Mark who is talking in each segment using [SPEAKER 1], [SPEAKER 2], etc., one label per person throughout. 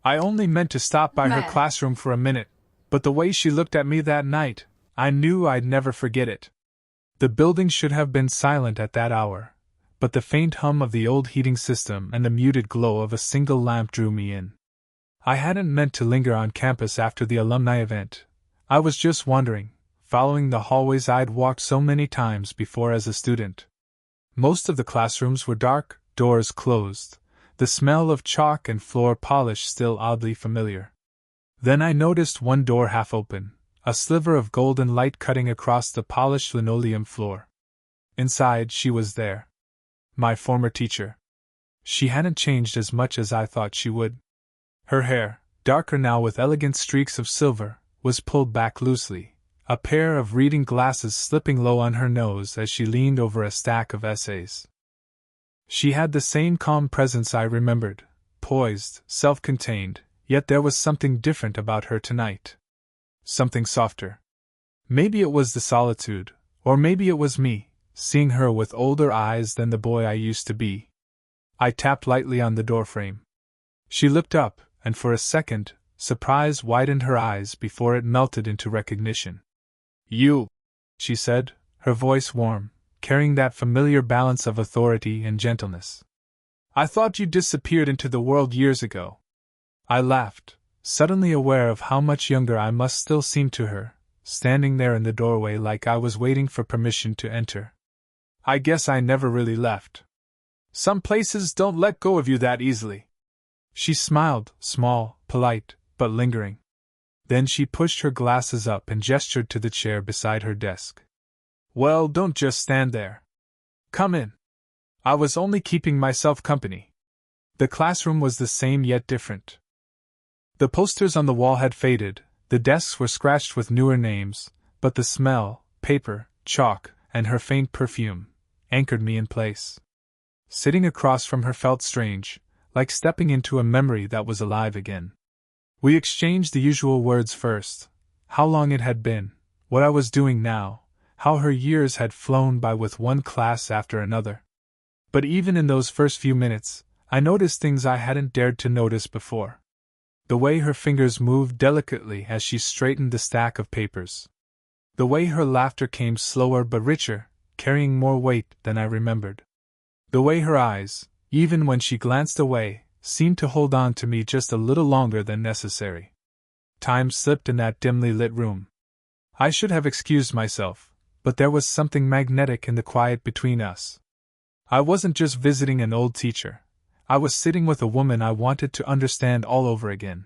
[SPEAKER 1] I only meant to stop by her
[SPEAKER 2] Meh.
[SPEAKER 1] classroom for a minute, but the way she looked at me that night, I knew I'd never forget it. The building should have been silent at that hour, but the faint hum of the old heating system and the muted glow of a single lamp drew me in. I hadn't meant to linger on campus after the alumni event. I was just wandering, following the hallways I'd walked so many times before as a student. Most of the classrooms were dark, doors closed, the smell of chalk and floor polish still oddly familiar. Then I noticed one door half open, a sliver of golden light cutting across the polished linoleum floor. Inside, she was there. My former teacher. She hadn't changed as much as I thought she would. Her hair, darker now with elegant streaks of silver, was pulled back loosely, a pair of reading glasses slipping low on her nose as she leaned over a stack of essays. She had the same calm presence I remembered, poised, self-contained, yet there was something different about her tonight. Something softer. Maybe it was the solitude, or maybe it was me, seeing her with older eyes than the boy I used to be. I tapped lightly on the doorframe. She looked up, and for a second, surprise widened her eyes before it melted into recognition. "You," she said, her voice warm, carrying that familiar balance of authority and gentleness. "I thought you disappeared into the world years ago." I laughed, suddenly aware of how much younger I must still seem to her, standing there in the doorway like I was waiting for permission to enter. "I guess I never really left. Some places don't let go of you that easily." She smiled, small, polite, but lingering. Then she pushed her glasses up and gestured to the chair beside her desk. "Well, don't just stand there. Come in. I was only keeping myself company." The classroom was the same yet different. The posters on the wall had faded, the desks were scratched with newer names, but the smell, paper, chalk, and her faint perfume, anchored me in place. Sitting across from her felt strange, like stepping into a memory that was alive again. We exchanged the usual words first: how long it had been, what I was doing now, how her years had flown by with one class after another. But even in those first few minutes, I noticed things I hadn't dared to notice before. The way her fingers moved delicately as she straightened the stack of papers. The way her laughter came slower but richer, carrying more weight than I remembered. The way her eyes, even when she glanced away, seemed to hold on to me just a little longer than necessary. Time slipped in that dimly lit room. I should have excused myself, but there was something magnetic in the quiet between us. I wasn't just visiting an old teacher. I was sitting with a woman I wanted to understand all over again.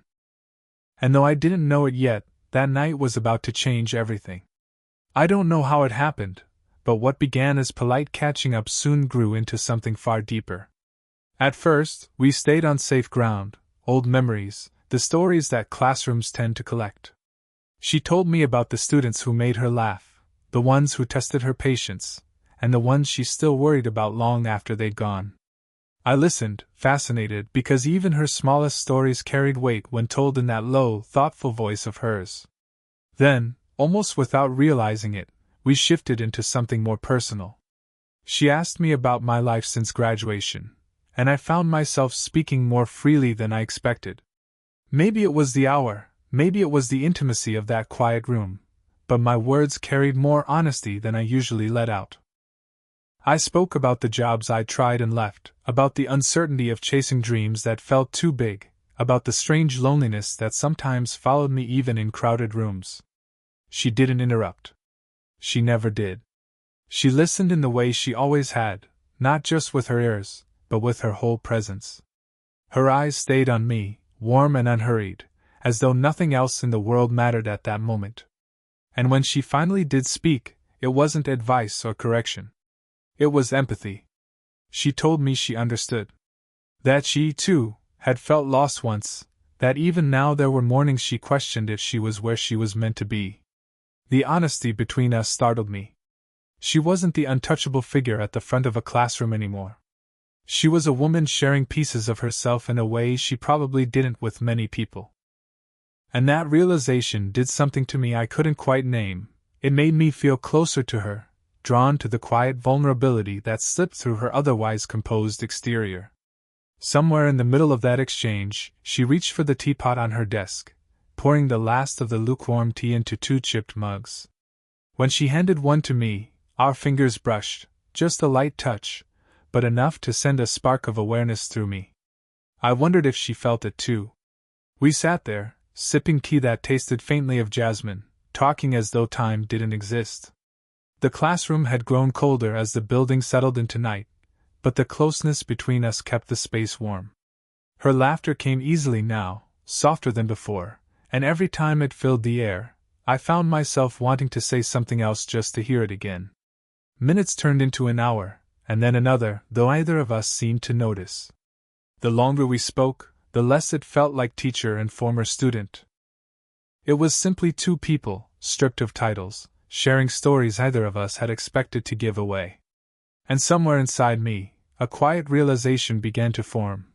[SPEAKER 1] And though I didn't know it yet, that night was about to change everything. I don't know how it happened, but what began as polite catching up soon grew into something far deeper. At first, we stayed on safe ground, old memories, the stories that classrooms tend to collect. She told me about the students who made her laugh, the ones who tested her patience, and the ones she still worried about long after they'd gone. I listened, fascinated, because even her smallest stories carried weight when told in that low, thoughtful voice of hers. Then, almost without realizing it, we shifted into something more personal. She asked me about my life since graduation, and I found myself speaking more freely than I expected. Maybe it was the hour, maybe it was the intimacy of that quiet room, but my words carried more honesty than I usually let out. I spoke about the jobs I'd tried and left, about the uncertainty of chasing dreams that felt too big, about the strange loneliness that sometimes followed me even in crowded rooms. She didn't interrupt. She never did. She listened in the way she always had, not just with her ears, but with her whole presence. Her eyes stayed on me, warm and unhurried, as though nothing else in the world mattered at that moment. And when she finally did speak, it wasn't advice or correction. It was empathy. She told me she understood. That she, too, had felt lost once, that even now there were mornings she questioned if she was where she was meant to be. The honesty between us startled me. She wasn't the untouchable figure at the front of a classroom anymore. She was a woman sharing pieces of herself in a way she probably didn't with many people. And that realization did something to me I couldn't quite name. It made me feel closer to her, drawn to the quiet vulnerability that slipped through her otherwise composed exterior. Somewhere in the middle of that exchange, she reached for the teapot on her desk, pouring the last of the lukewarm tea into 2 chipped mugs. When she handed one to me, our fingers brushed, just a light touch, but enough to send a spark of awareness through me. I wondered if she felt it too. We sat there, sipping tea that tasted faintly of jasmine, talking as though time didn't exist. The classroom had grown colder as the building settled into night, but the closeness between us kept the space warm. Her laughter came easily now, softer than before, and every time it filled the air, I found myself wanting to say something else just to hear it again. Minutes turned into an hour, and then another, though neither of us seemed to notice. The longer we spoke, the less it felt like teacher and former student. It was simply 2 people, stripped of titles, sharing stories either of us had expected to give away. And somewhere inside me, a quiet realization began to form.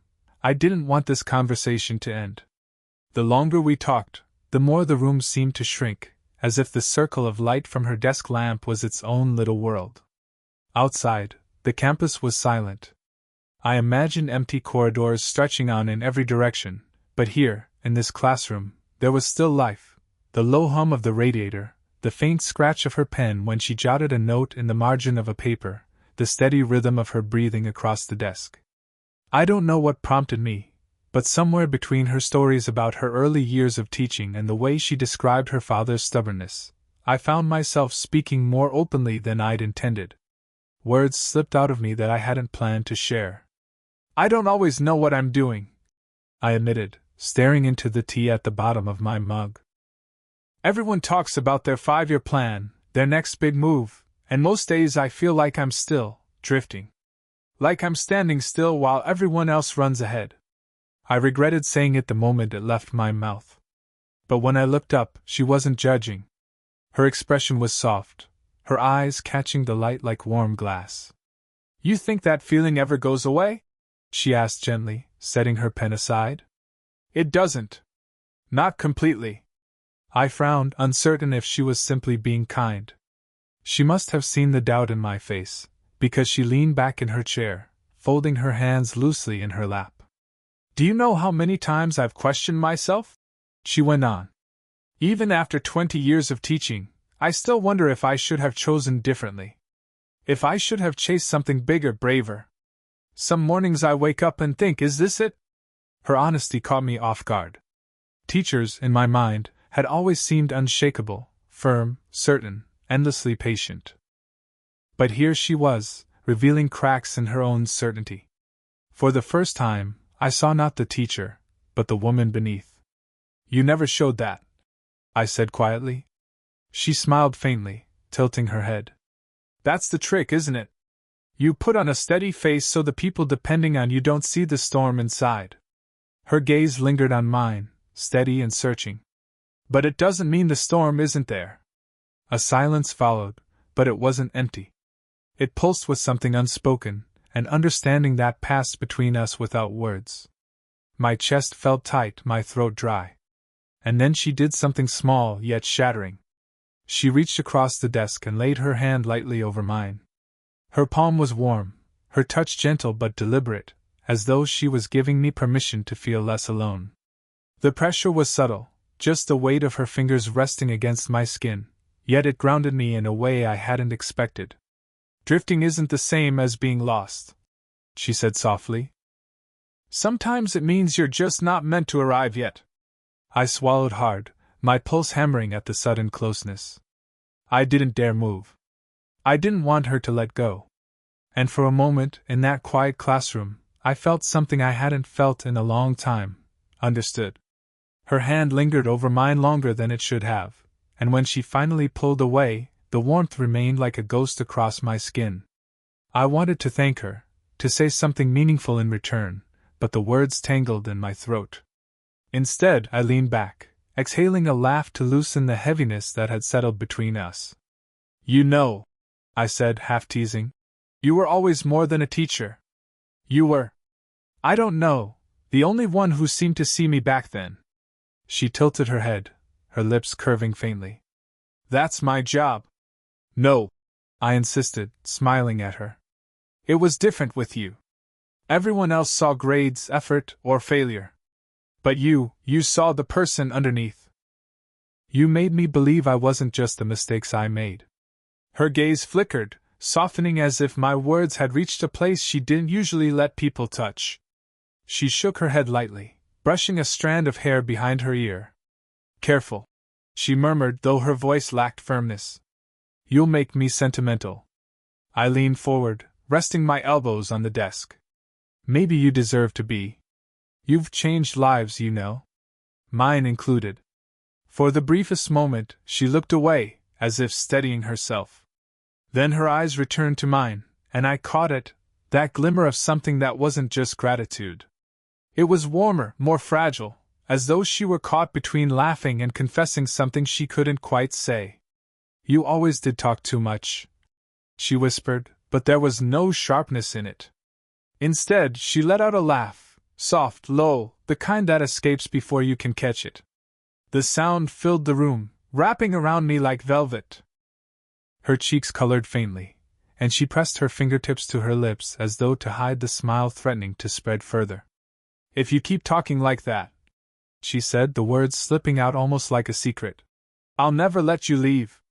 [SPEAKER 1] I didn't want this conversation to end. The longer we talked, the more the room seemed to shrink, as if the circle of light from her desk lamp was its own little world. Outside, the campus was silent. I imagined empty corridors stretching on in every direction, but here, in this classroom, there was still life, the low hum of the radiator, the faint scratch of her pen when she jotted a note in the margin of a paper, the steady rhythm of her breathing across the desk. I don't know what prompted me, but somewhere between her stories about her early years of teaching and the way she described her father's stubbornness, I found myself speaking more openly than I'd intended. Words slipped out of me that I hadn't planned to share. "I don't always know what I'm doing," I admitted, staring into the tea at the bottom of my mug. "Everyone talks about their 5-year plan, their next big move, and most days I feel like I'm still, drifting. Like I'm standing still while everyone else runs ahead." I regretted saying it the moment it left my mouth. But when I looked up, she wasn't judging. Her expression was soft, her eyes catching the light like warm glass. "You think that feeling ever goes away?" she asked gently, setting her pen aside. "It doesn't. Not completely." I frowned, uncertain if she was simply being kind. She must have seen the doubt in my face, because she leaned back in her chair, folding her hands loosely in her lap. "Do you know how many times I've questioned myself?" she went on. "Even after 20 years of teaching, I still wonder if I should have chosen differently. If I should have chased something bigger, braver. Some mornings I wake up and think, is this it?" Her honesty caught me off guard. Teachers, in my mind, had always seemed unshakable, firm, certain, endlessly patient. But here she was, revealing cracks in her own certainty. For the first time, I saw not the teacher, but the woman beneath. "You never showed that," I said quietly. She smiled faintly, tilting her head. "That's the trick, isn't it? You put on a steady face so the people depending on you don't see the storm inside." Her gaze lingered on mine, steady and searching. "But it doesn't mean the storm isn't there." A silence followed, but it wasn't empty. It pulsed with something unspoken, an understanding that passed between us without words. My chest felt tight, my throat dry. And then she did something small yet shattering. She reached across the desk and laid her hand lightly over mine. Her palm was warm, her touch gentle but deliberate, as though she was giving me permission to feel less alone. The pressure was subtle, just the weight of her fingers resting against my skin, yet it grounded me in a way I hadn't expected. "Drifting isn't the same as being lost," she said softly. "Sometimes it means you're just not meant to arrive yet." I swallowed hard, my pulse hammering at the sudden closeness. I didn't dare move. I didn't want her to let go. And for a moment, in that quiet classroom, I felt something I hadn't felt in a long time, understood. Her hand lingered over mine longer than it should have, and when she finally pulled away, the warmth remained like a ghost across my skin. I wanted to thank her, to say something meaningful in return, but the words tangled in my throat. Instead, I leaned back, exhaling a laugh to loosen the heaviness that had settled between us. "You know," I said, half teasing, "you were always more than a teacher. You were, I don't know, the only one who seemed to see me back then." She tilted her head, her lips curving faintly. "That's my job." "No," I insisted, smiling at her. "It was different with you. Everyone else saw grades, effort, or failure. But you saw the person underneath. You made me believe I wasn't just the mistakes I made. Her gaze flickered, softening as if my words had reached a place she didn't usually let people touch. She shook her head lightly, brushing a strand of hair behind her ear. Careful, she murmured, though her voice lacked firmness. You'll make me sentimental. I leaned forward, resting my elbows on the desk. Maybe you deserve to be. You've changed lives, you know. Mine included. For the briefest moment, she looked away, as if steadying herself. Then her eyes returned to mine, and I caught it, that glimmer of something that wasn't just gratitude. It was warmer, more fragile, as though she were caught between laughing and confessing something she couldn't quite say. You always did talk too much, she whispered, but there was no sharpness in it. Instead, she let out a laugh, soft, low, the kind that escapes before you can catch it. The sound filled the room, wrapping around me like velvet. Her cheeks colored faintly, and she pressed her fingertips to her lips as though to hide the smile threatening to spread further. If you keep talking like that, she said, the words slipping out almost like a secret, I'll never let you leave.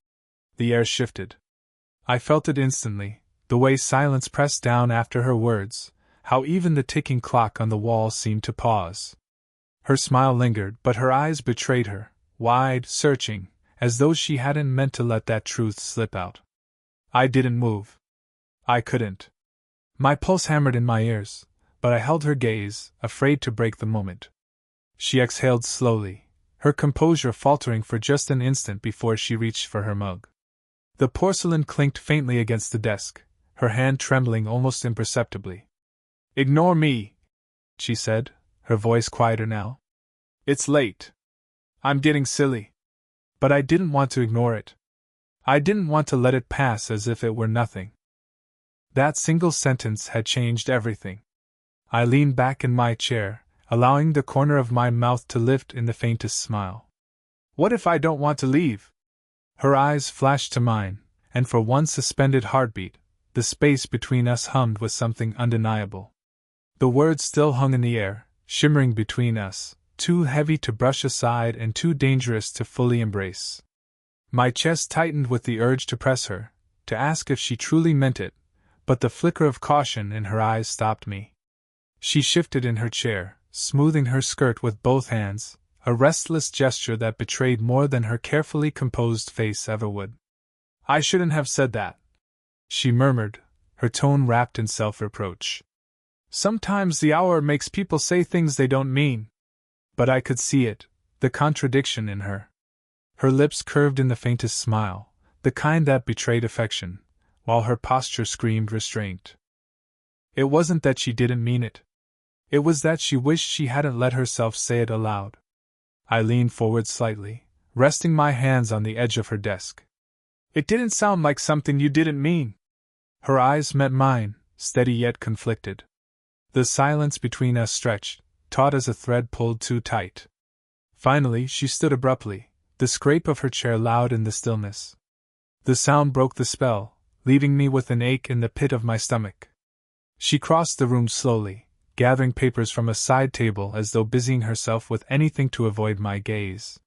[SPEAKER 1] The air shifted. I felt it instantly, the way silence pressed down after her words, how even the ticking clock on the wall seemed to pause. Her smile lingered, but her eyes betrayed her, wide, searching, as though she hadn't meant to let that truth slip out. I didn't move. I couldn't. My pulse hammered in my ears, but I held her gaze, afraid to break the moment. She exhaled slowly, her composure faltering for just an instant before she reached for her mug. The porcelain clinked faintly against the desk, her hand trembling almost imperceptibly. Ignore me, she said, her voice quieter now. It's late. I'm getting silly. But I didn't want to ignore it. I didn't want to let it pass as if it were nothing. That single sentence had changed everything. I leaned back in my chair, allowing the corner of my mouth to lift in the faintest smile. What if I don't want to leave? Her eyes flashed to mine, and for one suspended heartbeat, the space between us hummed with something undeniable. The words still hung in the air, shimmering between us, too heavy to brush aside and too dangerous to fully embrace. My chest tightened with the urge to press her, to ask if she truly meant it, but the flicker of caution in her eyes stopped me. She shifted in her chair, smoothing her skirt with both hands, a restless gesture that betrayed more than her carefully composed face ever would. I shouldn't have said that, she murmured, her tone wrapped in self-reproach. Sometimes the hour makes people say things they don't mean. But I could see it, the contradiction in her. Her lips curved in the faintest smile, the kind that betrayed affection, while her posture screamed restraint. It wasn't that she didn't mean it. It was that she wished she hadn't let herself say it aloud. I leaned forward slightly, resting my hands on the edge of her desk. It didn't sound like something you didn't mean. Her eyes met mine, steady yet conflicted. The silence between us stretched, taut as a thread pulled too tight. Finally, she stood abruptly, the scrape of her chair loud in the stillness. The sound broke the spell, leaving me with an ache in the pit of my stomach. She crossed the room slowly, gathering papers from a side table as though busying herself with anything to avoid my gaze.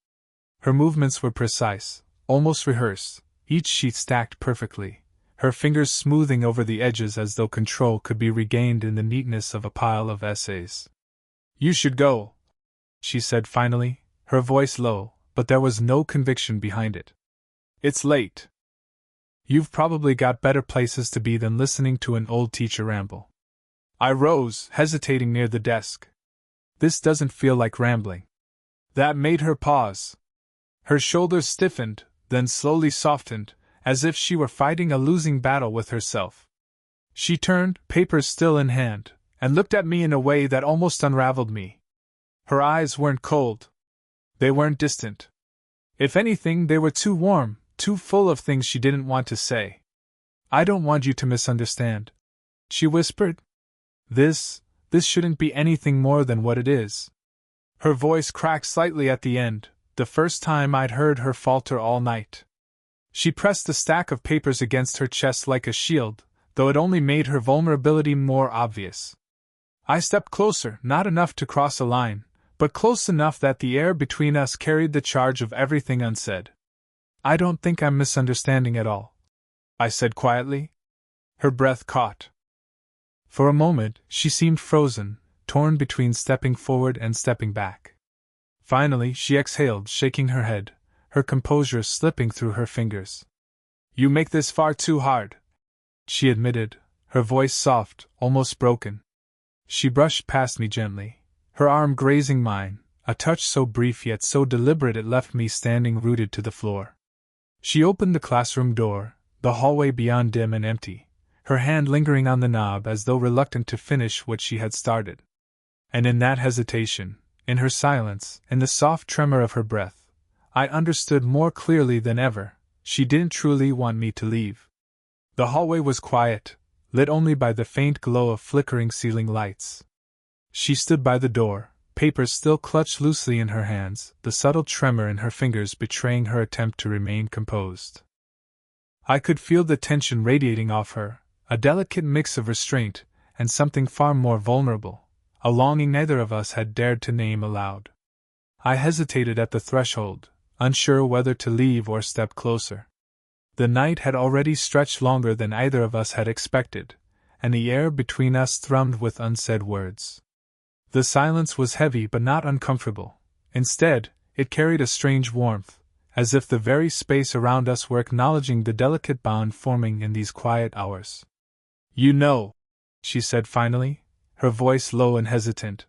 [SPEAKER 1] Her movements were precise, almost rehearsed, each sheet stacked perfectly, her fingers smoothing over the edges as though control could be regained in the neatness of a pile of essays. You should go, she said finally, her voice low, but there was no conviction behind it. It's late. You've probably got better places to be than listening to an old teacher ramble. I rose, hesitating near the desk. This doesn't feel like rambling. That made her pause. Her shoulders stiffened, then slowly softened, as if she were fighting a losing battle with herself. She turned, papers still in hand, and looked at me in a way that almost unraveled me. Her eyes weren't cold. They weren't distant. If anything, they were too warm, too full of things she didn't want to say. I don't want you to misunderstand, she whispered. This shouldn't be anything more than what it is. Her voice cracked slightly at the end, the first time I'd heard her falter all night. She pressed the stack of papers against her chest like a shield, though it only made her vulnerability more obvious. I stepped closer, not enough to cross a line, but close enough that the air between us carried the charge of everything unsaid. I don't think I'm misunderstanding at all, I said quietly. Her breath caught. For a moment, she seemed frozen, torn between stepping forward and stepping back. Finally, she exhaled, shaking her head, her composure slipping through her fingers. You make this far too hard, she admitted, her voice soft, almost broken. She brushed past me gently, her arm grazing mine, a touch so brief yet so deliberate it left me standing rooted to the floor. She opened the classroom door, the hallway beyond dim and empty, her hand lingering on the knob as though reluctant to finish what she had started. And in that hesitation, in her silence, in the soft tremor of her breath, I understood more clearly than ever, she didn't truly want me to leave. The hallway was quiet, lit only by the faint glow of flickering ceiling lights. She stood by the door, papers still clutched loosely in her hands, the subtle tremor in her fingers betraying her attempt to remain composed. I could feel the tension radiating off her, a delicate mix of restraint and something far more vulnerable, a longing neither of us had dared to name aloud. I hesitated at the threshold, unsure whether to leave or step closer. The night had already stretched longer than either of us had expected, and the air between us thrummed with unsaid words. The silence was heavy but not uncomfortable. Instead, it carried a strange warmth, as if the very space around us were acknowledging the delicate bond forming in these quiet hours. You know, she said finally, her voice low and hesitant.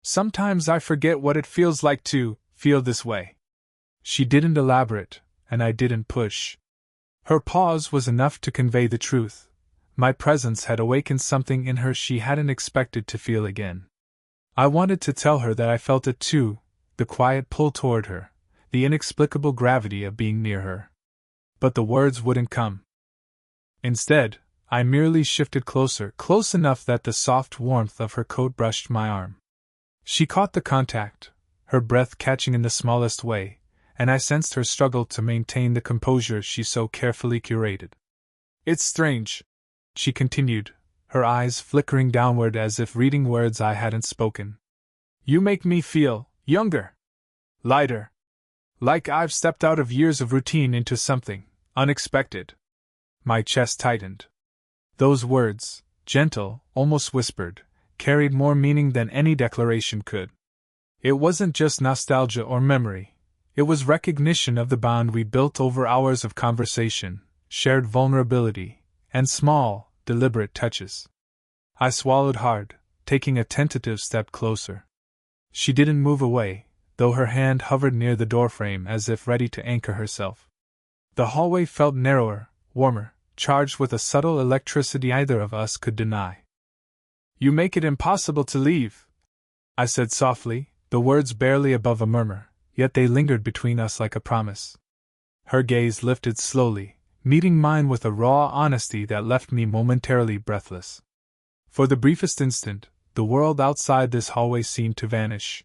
[SPEAKER 1] Sometimes I forget what it feels like to feel this way. She didn't elaborate, and I didn't push. Her pause was enough to convey the truth. My presence had awakened something in her she hadn't expected to feel again. I wanted to tell her that I felt it too, the quiet pull toward her, the inexplicable gravity of being near her. But the words wouldn't come. Instead, I merely shifted closer, close enough that the soft warmth of her coat brushed my arm. She caught the contact, her breath catching in the smallest way, and I sensed her struggle to maintain the composure she so carefully curated. It's strange, she continued, her eyes flickering downward as if reading words I hadn't spoken. You make me feel younger, lighter, like I've stepped out of years of routine into something unexpected. My chest tightened. Those words, gentle, almost whispered, carried more meaning than any declaration could. It wasn't just nostalgia or memory. It was recognition of the bond we built over hours of conversation, shared vulnerability, and small, deliberate touches. I swallowed hard, taking a tentative step closer. She didn't move away, though her hand hovered near the doorframe as if ready to anchor herself. The hallway felt narrower, warmer, charged with a subtle electricity either of us could deny. You make it impossible to leave, I said softly, the words barely above a murmur, yet they lingered between us like a promise. Her gaze lifted slowly, meeting mine with a raw honesty that left me momentarily breathless. For the briefest instant, the world outside this hallway seemed to vanish.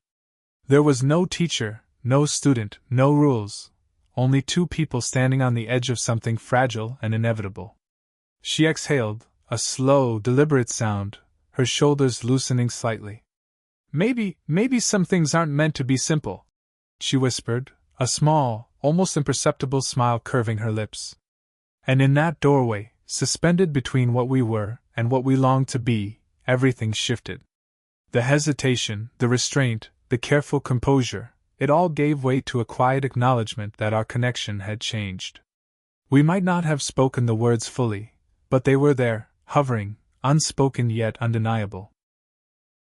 [SPEAKER 1] There was no teacher, no student, no rules, only two people standing on the edge of something fragile and inevitable. She exhaled, a slow, deliberate sound, her shoulders loosening slightly. Maybe some things aren't meant to be simple, she whispered, a small, almost imperceptible smile curving her lips. And in that doorway, suspended between what we were and what we longed to be, everything shifted. The hesitation, the restraint, the careful composure, it all gave way to a quiet acknowledgement that our connection had changed. We might not have spoken the words fully, but they were there, hovering, unspoken yet undeniable.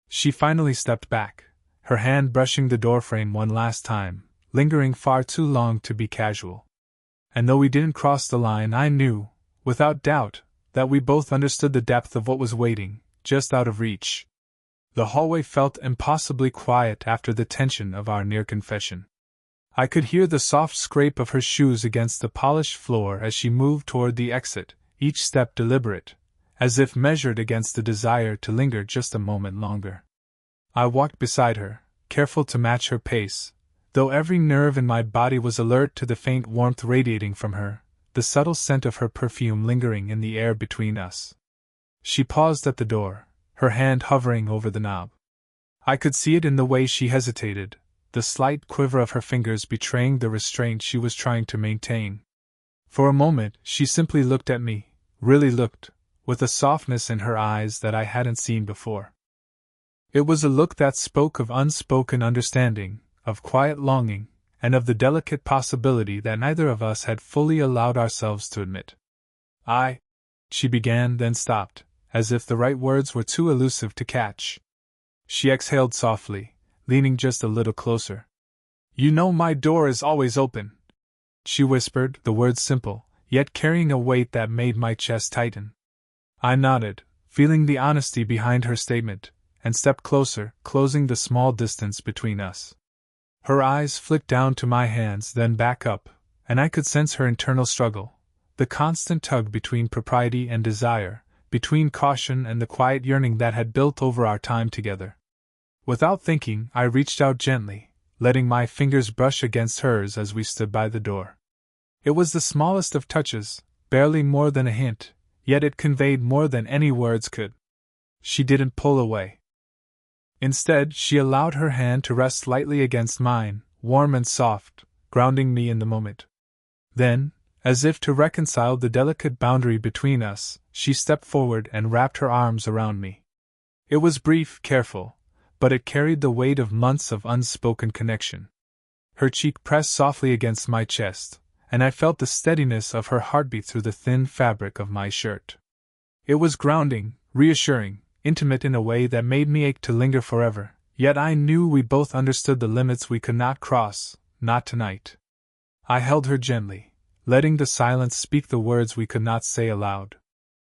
[SPEAKER 1] She finally stepped back, her hand brushing the doorframe one last time, lingering far too long to be casual. And though we didn't cross the line, I knew, without doubt, that we both understood the depth of what was waiting, just out of reach. The hallway felt impossibly quiet after the tension of our near confession. I could hear the soft scrape of her shoes against the polished floor as she moved toward the exit, each step deliberate, as if measured against the desire to linger just a moment longer. I walked beside her, careful to match her pace, though every nerve in my body was alert to the faint warmth radiating from her, the subtle scent of her perfume lingering in the air between us. She paused at the door, her hand hovering over the knob. I could see it in the way she hesitated, the slight quiver of her fingers betraying the restraint she was trying to maintain. For a moment, she simply looked at me, really looked, with a softness in her eyes that I hadn't seen before. It was a look that spoke of unspoken understanding, of quiet longing, and of the delicate possibility that neither of us had fully allowed ourselves to admit. She began, then stopped, as if the right words were too elusive to catch. She exhaled softly, leaning just a little closer. "You know my door is always open," she whispered, the words simple, yet carrying a weight that made my chest tighten. I nodded, feeling the honesty behind her statement, and stepped closer, closing the small distance between us. Her eyes flicked down to my hands, then back up, and I could sense her internal struggle, the constant tug between propriety and desire, between caution and the quiet yearning that had built over our time together. Without thinking, I reached out gently, letting my fingers brush against hers as we stood by the door. It was the smallest of touches, barely more than a hint, yet it conveyed more than any words could. She didn't pull away. Instead, she allowed her hand to rest lightly against mine, warm and soft, grounding me in the moment. Then, as if to reconcile the delicate boundary between us, she stepped forward and wrapped her arms around me. It was brief, careful, but it carried the weight of months of unspoken connection. Her cheek pressed softly against my chest, and I felt the steadiness of her heartbeat through the thin fabric of my shirt. It was grounding, reassuring, intimate in a way that made me ache to linger forever, yet I knew we both understood the limits we could not cross, not tonight. I held her gently, letting the silence speak the words we could not say aloud.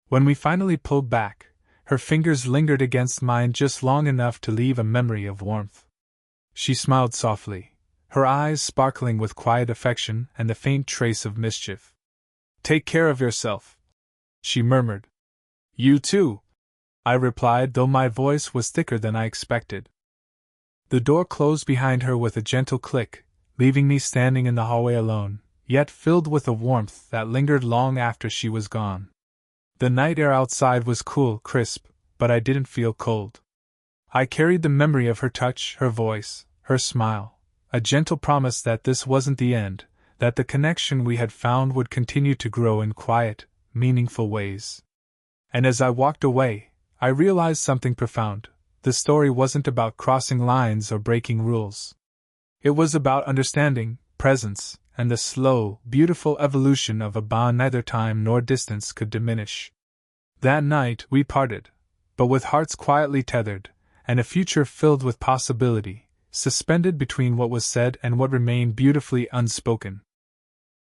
[SPEAKER 1] When we finally pulled back, her fingers lingered against mine just long enough to leave a memory of warmth. She smiled softly, her eyes sparkling with quiet affection and the faint trace of mischief. "Take care of yourself," she murmured. "You too," I replied, though my voice was thicker than I expected. The door closed behind her with a gentle click, leaving me standing in the hallway alone, yet filled with a warmth that lingered long after she was gone. The night air outside was cool, crisp, but I didn't feel cold. I carried the memory of her touch, her voice, her smile, a gentle promise that this wasn't the end, that the connection we had found would continue to grow in quiet, meaningful ways. And as I walked away, I realized something profound. The story wasn't about crossing lines or breaking rules. It was about understanding, presence, and the slow, beautiful evolution of a bond neither time nor distance could diminish. That night we parted, but with hearts quietly tethered, and a future filled with possibility, suspended between what was said and what remained beautifully unspoken.